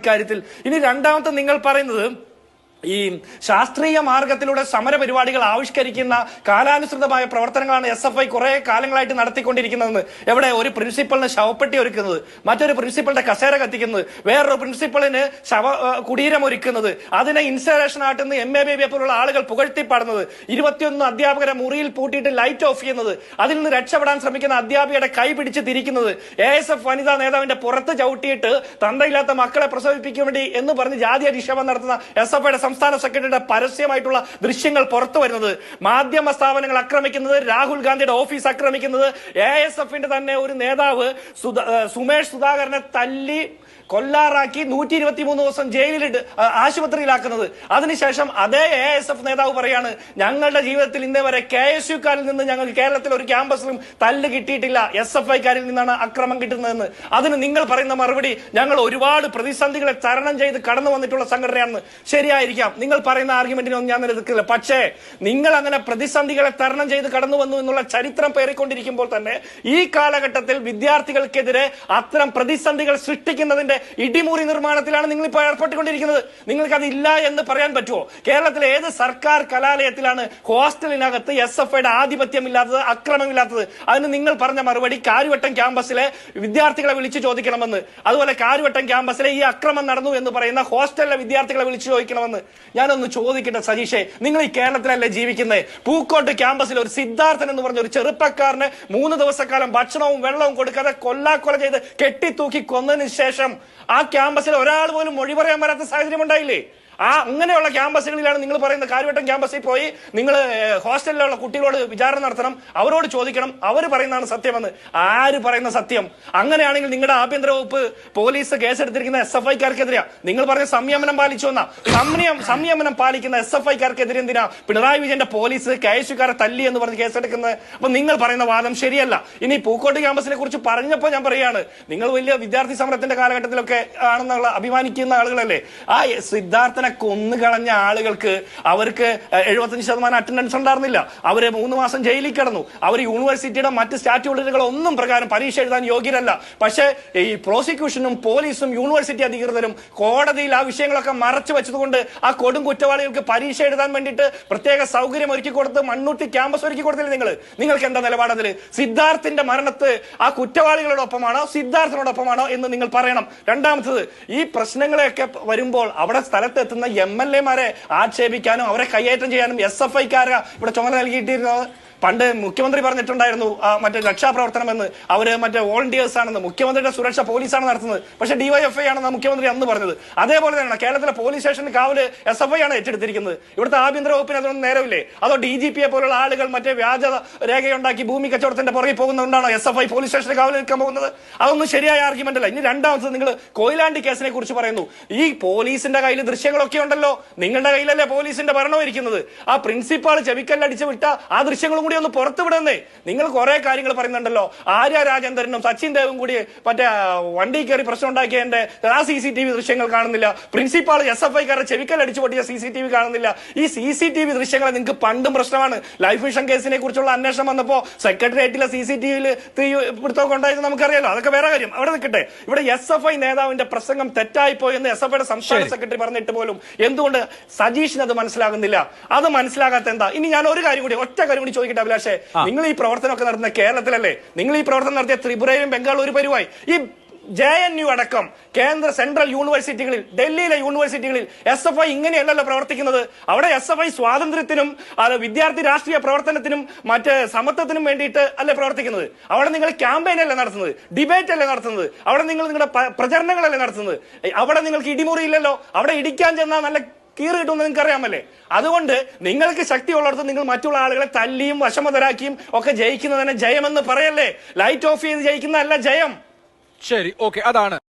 കാര്യത്തിൽ. ഇനി രണ്ടാമത്തെ നിങ്ങൾ പറയുന്നത് ഈ ശാസ്ത്രീയ മാർഗത്തിലൂടെ സമര പരിപാടികൾ ആവിഷ്കരിക്കുന്ന കാലാനുസൃതമായ പ്രവർത്തനങ്ങളാണ് SFI കുറെ കാലങ്ങളായിട്ട് നടത്തിക്കൊണ്ടിരിക്കുന്നതെന്ന്. എവിടെ ഒരു പ്രിൻസിപ്പളിന് ശവപ്പെട്ടി ഒരുക്കുന്നത്, മറ്റൊരു പ്രിൻസിപ്പളിന്റെ കസേര കത്തിക്കുന്നത്, വേറൊരു പ്രിൻസിപ്പളിന് കുടീരം ഒരുക്കുന്നത്, അതിനെ ഇൻസ്റ്റലേഷൻ ആട്ടുന്ന MA ബേബിയെ പോലുള്ള ആളുകൾ പുകഴ്ത്തിപ്പാടുന്നത്, 21 അധ്യാപകരെ മുറിയിൽ പൂട്ടിയിട്ട് ലൈറ്റ് ഓഫ് ചെയ്യുന്നത്, അതിൽ നിന്ന് രക്ഷപ്പെടാൻ ശ്രമിക്കുന്ന അധ്യാപികയുടെ കൈ പിടിച്ച് തിരിക്കുന്നത്, ASF വനിതാ നേതാവിന്റെ പുറത്ത് ചവിട്ടിയിട്ട് തന്തയില്ലാത്ത മക്കളെ പ്രസവിപ്പിക്കാൻ വേണ്ടി എന്ന് പറഞ്ഞ് ജാതി അധിക്ഷേപം നടത്തുന്ന SFIയുടെ സംസ്ഥാന സെക്രട്ടറിയുടെ പരസ്യമായിട്ടുള്ള ദൃശ്യങ്ങൾ പുറത്തു വരുന്നത്, മാധ്യമ സ്ഥാപനങ്ങൾ ആക്രമിക്കുന്നത്, രാഹുൽ ഗാന്ധിയുടെ ഓഫീസ് ആക്രമിക്കുന്നത്, ASFന്റെ തന്നെ ഒരു നേതാവ് സുമേഷ് സുധാകരനെ തല്ലി കൊല്ലാറാക്കി 123 ദിവസം ജയിലിൽ ആശുപത്രിയിലാക്കുന്നത്. അതിനുശേഷം അതേ ASF നേതാവ് പറയാണ്, ഞങ്ങളുടെ ജീവിതത്തിൽ ഇന്നേ വരെ KSUക്കാരിൽ നിന്ന് ഞങ്ങൾക്ക് കേരളത്തിൽ ഒരു ക്യാമ്പസിലും തല്ല് കിട്ടിയിട്ടില്ല, SFIക്കാരിൽ നിന്നാണ് അക്രമം കിട്ടുന്നതെന്ന്. അതിന് നിങ്ങൾ പറയുന്ന മറുപടി, ഞങ്ങൾ ഒരുപാട് പ്രതിസന്ധികളെ തരണം ചെയ്ത് കടന്നു വന്നിട്ടുള്ള സംഘടനയാണെന്ന്. ശരിയായിരിക്കാം, നിങ്ങൾ പറയുന്ന ആർഗ്യുമെന്റിനൊന്നും ഞാൻ നിരക്കില്ല. പക്ഷേ നിങ്ങൾ അങ്ങനെ പ്രതിസന്ധികളെ തരണം ചെയ്ത് കടന്നു വന്നു എന്നുള്ള ചരിത്രം പേറിക്കൊണ്ടിരിക്കുമ്പോൾ തന്നെ ഈ കാലഘട്ടത്തിൽ വിദ്യാർത്ഥികൾക്കെതിരെ അത്തരം പ്രതിസന്ധികൾ സൃഷ്ടിക്കുന്നതിന്റെ ഇടിമുറി നിർമ്മാണത്തിലാണ് നിങ്ങൾ ഇപ്പോൾ ഏർപ്പെട്ടുകൊണ്ടിരിക്കുന്നത്. നിങ്ങൾക്ക് അതില്ല എന്ന് പറയാൻ പറ്റുമോ? കേരളത്തിലെ ഏത് സർക്കാർ കലാലയത്തിലാണ് ഹോസ്റ്റലിനകത്ത് SFIയുടെ ആധിപത്യമില്ലാത്തത്, അക്രമമില്ലാത്തത്? അതിന് നിങ്ങൾ പറഞ്ഞ മറുപടി കാര്യവട്ടം ക്യാമ്പസിലെ വിദ്യാർത്ഥികളെ വിളിച്ചു ചോദിക്കണമെന്ന്, അതുപോലെ കാര്യവട്ടം ക്യാമ്പസിലെ ഈ അക്രമം നടന്നു എന്ന് പറയുന്ന ഹോസ്റ്റലിലെ വിദ്യാർത്ഥികളെ വിളിച്ചു ചോദിക്കണമെന്ന്. ഞാനൊന്ന് ചോദിക്കട്ടെ സതീഷേ, നിങ്ങൾ ഈ കേരളത്തിലല്ലേ ജീവിക്കുന്നത്? പൂക്കോട്ട് ക്യാമ്പസിൽ ഒരു സിദ്ധാർത്ഥൻ എന്ന് പറഞ്ഞ ഒരു ചെറുപ്പക്കാരന് 3 ദിവസക്കാലം ഭക്ഷണവും വെള്ളവും കൊടുക്കാതെ കൊല്ലാക്കൊല ചെയ്ത് കെട്ടിത്തൂക്കി കൊന്നതിന് ശേഷം ആ ക്യാമ്പസിൽ ഒരാൾ പോലും മൊഴി പറയാൻ വരാത്ത സാഹചര്യം ഉണ്ടായില്ലേ? അങ്ങനെയുള്ള ക്യാമ്പസുകളിലാണ് നിങ്ങൾ പറയുന്ന കാര്യവട്ടം ക്യാമ്പസിൽ പോയി നിങ്ങൾ ഹോസ്റ്റലിലുള്ള കുട്ടികളോട് വിചാരണ നടത്തണം, അവരോട് ചോദിക്കണം, അവർ പറയുന്നതാണ് സത്യമെന്ന്. ആര് പറയുന്ന സത്യം? അങ്ങനെയാണെങ്കിൽ നിങ്ങളുടെ ആഭ്യന്തര വകുപ്പ് പോലീസ് കേസെടുത്തിരിക്കുന്ന SFIക്കാർക്കെതിരെയാ. നിങ്ങൾ പറഞ്ഞ സംയമനം പാലിച്ചു എന്നാ. സംയമനം പാലിക്കുന്ന SFIക്കാർക്കെതിരെ എന്തിനാ പിണറായി വിജയന്റെ പോലീസ് KSUക്കാരെ തല്ലി എന്ന് പറഞ്ഞ് കേസെടുക്കുന്നത്? അപ്പൊ നിങ്ങൾ പറയുന്ന വാദം ശരിയല്ല. ഇനി പൂക്കോട്ട് ക്യാമ്പസിനെ കുറിച്ച് പറഞ്ഞപ്പോൾ ഞാൻ പറയാണ്, നിങ്ങൾ വലിയ വിദ്യാർത്ഥി സമരത്തിന്റെ കാലഘട്ടത്തിലൊക്കെ ആണെന്നുള്ള അഭിമാനിക്കുന്ന ആളുകളല്ലേ. ആ സിദ്ധാർത്ഥനെ കൊന്നുകളഞ്ഞ ആളുകൾക്ക് അവർക്ക് 75% അറ്റൻഡൻസ് ഉണ്ടായിരുന്നില്ല. അവര് 3 മാസം ജയിലിൽ കിടന്നു. അവർ യൂണിവേഴ്സിറ്റിയുടെ മറ്റ് സ്റ്റാറ്റ്യൂട്ടുകൾ ഒന്നും പ്രകാരം പരീക്ഷ എഴുതാൻ യോഗ്യരല്ല. പക്ഷേ ഈ പ്രോസിക്യൂഷനും പോലീസും യൂണിവേഴ്സിറ്റി അധികൃതരും കോടതിയിൽ ആ വിഷയങ്ങളൊക്കെ മറച്ചു വെച്ചതുകൊണ്ട് ആ കൊടും കുറ്റവാളികൾക്ക് പരീക്ഷ എഴുതാൻ വേണ്ടിയിട്ട് പ്രത്യേക സൗകര്യം ഒരുക്കി കൊടുത്ത് മണ്ണൂത്തി ക്യാമ്പസ് ഒരുക്കി കൊടുത്തില്ലേ നിങ്ങൾക്ക് എന്താ നിലപാട് അതിൽ? സിദ്ധാർത്ഥിന്റെ മരണത്ത് ആ കുറ്റവാളികളോടൊപ്പമാണോ സിദ്ധാർത്ഥിനോടൊപ്പമാണോ എന്ന് നിങ്ങൾ പറയണം. രണ്ടാമത്തത്, ഈ പ്രശ്നങ്ങളെയൊക്കെ വരുമ്പോൾ അവിടെ സ്ഥലത്തെത്തുന്ന MLA-മാരെ ആക്ഷേപിക്കാനും അവരെ കയ്യേറ്റം ചെയ്യാനും SFIക്കാരാ ഇവിടെ ചുമതല നൽകിയിട്ടിരുന്നത്. പണ്ട് മുഖ്യമന്ത്രി പറഞ്ഞിട്ടുണ്ടായിരുന്നു മറ്റേ രക്ഷാപ്രവർത്തനം എന്ന്, അവര് മറ്റേ വോളണ്ടിയേഴ്സ് ആണെന്ന്, മുഖ്യമന്ത്രിയുടെ സുരക്ഷ പോലീസാണ് നടത്തുന്നത്, പക്ഷെ DYFI ആണെന്ന് മുഖ്യമന്ത്രി അന്ന് പറഞ്ഞത്. അതേപോലെ തന്നെയാണ് കേരളത്തിലെ പോലീസ് സ്റ്റേഷനിൽ കാവല് SFI ആണ് ഏറ്റെടുത്തിരിക്കുന്നത്. ഇവിടുത്തെ ആഭ്യന്തര വകുപ്പിന് അതൊന്നും നേരമില്ലേ? അതോ DGPയെ പോലുള്ള ആളുകൾ മറ്റേ വ്യാജ രേഖയുണ്ടാക്കി ഭൂമി കച്ചവടത്തിന്റെ പുറകെ പോകുന്നതുകൊണ്ടാണോ SFI പോലീസ് സ്റ്റേഷനിൽ കാവൽ നിൽക്കാൻ പോകുന്നത്? അതൊന്നും ശരിയായ ആർഗ്യുമെന്റ് അല്ല. ഇനി രണ്ടാമത്തത്, നിങ്ങൾ കൊയിലാണ്ടി കേസിനെ കുറിച്ച് പറയുന്നു. ഈ പോലീസിന്റെ കയ്യിൽ ദൃശ്യങ്ങളൊക്കെ ഉണ്ടല്ലോ, നിങ്ങളുടെ കയ്യിലല്ലേ പോലീസിന്റെ ഭരണം ഇരിക്കുന്നത്. ആ പ്രിൻസിപ്പാൾ ചെവിക്കല്ലടിച്ച് വിട്ട ആ ദൃശ്യങ്ങളും ഒന്ന് പുറത്തുവിടുന്നേ. നിങ്ങൾ കുറെ കാര്യങ്ങൾ പറയുന്നുണ്ടല്ലോ. ആര്യ രാജേന്ദ്രനും സച്ചിൻ ദേവും കൂടി മറ്റേ വണ്ടി കയറി പ്രശ്നം ഉണ്ടാക്കിയതിന്റെ ആ CCTV ദൃശ്യങ്ങൾ കാണുന്നില്ല. പ്രിൻസിപ്പാൾ SFIക്കാരെ ചെവിക്കൽ അടിച്ചു പൊട്ടിയ CCTV കാണുന്നില്ല. ഈ CCTV ദൃശ്യങ്ങൾ നിങ്ങൾക്ക് പണ്ടും പ്രശ്നമാണ്. ലൈഫ് മിഷൻ കേസിനെ കുറിച്ചുള്ള അന്വേഷണം വന്നപ്പോ സെക്രട്ടേറിയറ്റിലെ CCTVയിൽ തീപിടുത്തമൊക്കെ ഉണ്ടായത് നമുക്കറിയാലോ. അതൊക്കെ വേറെ കാര്യം, അവിടെ നിൽക്കട്ടെ. ഇവിടെ SFI നേതാവിന്റെ പ്രസംഗം തെറ്റായിപ്പോയി എന്ന് SFIയുടെ സംസ്ഥാന സെക്രട്ടറി പറഞ്ഞിട്ട് പോലും എന്തുകൊണ്ട് സജീഷിന് അത് മനസ്സിലാകുന്നില്ല? അത് മനസ്സിലാകാത്ത എന്താ? ഇനി ഞാൻ ഒരു കാര്യം കൂടി, ഒറ്റ കാര്യം കൂടി ചോദിക്കട്ടെ അഭിലാഷേ, നിങ്ങൾ ഈ പ്രവർത്തനമൊക്കെ നടത്തുന്ന കേരളത്തിലല്ലേ? നിങ്ങൾ ഈ പ്രവർത്തനം നടത്തിയ ത്രിപുരയിലും ബംഗാളൂരും പരിവായി ഈ JNU അടക്കം കേന്ദ്ര സെൻട്രൽ യൂണിവേഴ്സിറ്റികളിൽ, ഡൽഹിയിലെ യൂണിവേഴ്സിറ്റികളിൽ SFI ഇങ്ങനെയല്ലല്ലോ പ്രവർത്തിക്കുന്നത്. അവിടെ SFI സ്വാതന്ത്ര്യത്തിനും വിദ്യാർത്ഥി രാഷ്ട്രീയ പ്രവർത്തനത്തിനും മറ്റ് സമത്വത്തിനും വേണ്ടിയിട്ട് അല്ലേ പ്രവർത്തിക്കുന്നത്. അവിടെ നിങ്ങൾ ക്യാമ്പയിൻ അല്ലേ നടത്തുന്നത്, ഡിബേറ്റ് അല്ലേ നടത്തുന്നത്, അവിടെ നിങ്ങൾ നിങ്ങളുടെ പ്രചരണങ്ങളല്ലേ നടത്തുന്നത്. അവിടെ നിങ്ങൾക്ക് ഇടിമുറി ഇല്ലല്ലോ. അവിടെ ഇടിക്കാൻ ചെന്നാൽ നല്ല കീറ് കിട്ടുമെന്ന് നിങ്ങൾക്ക് അറിയാമല്ലേ. അതുകൊണ്ട് നിങ്ങൾക്ക് ശക്തിയുള്ളിടത്ത് നിങ്ങൾ മറ്റുള്ള ആളുകളെ തല്ലിയും വശമതരാക്കിയും ഒക്കെ ജയിക്കുന്നതിനെ ജയമെന്ന് പറയല്ലേ. ലൈറ്റ് ഓഫ് ചെയ്ത് ജയിക്കുന്നതല്ല ജയം. ശരി, ഓക്കെ, അതാണ്.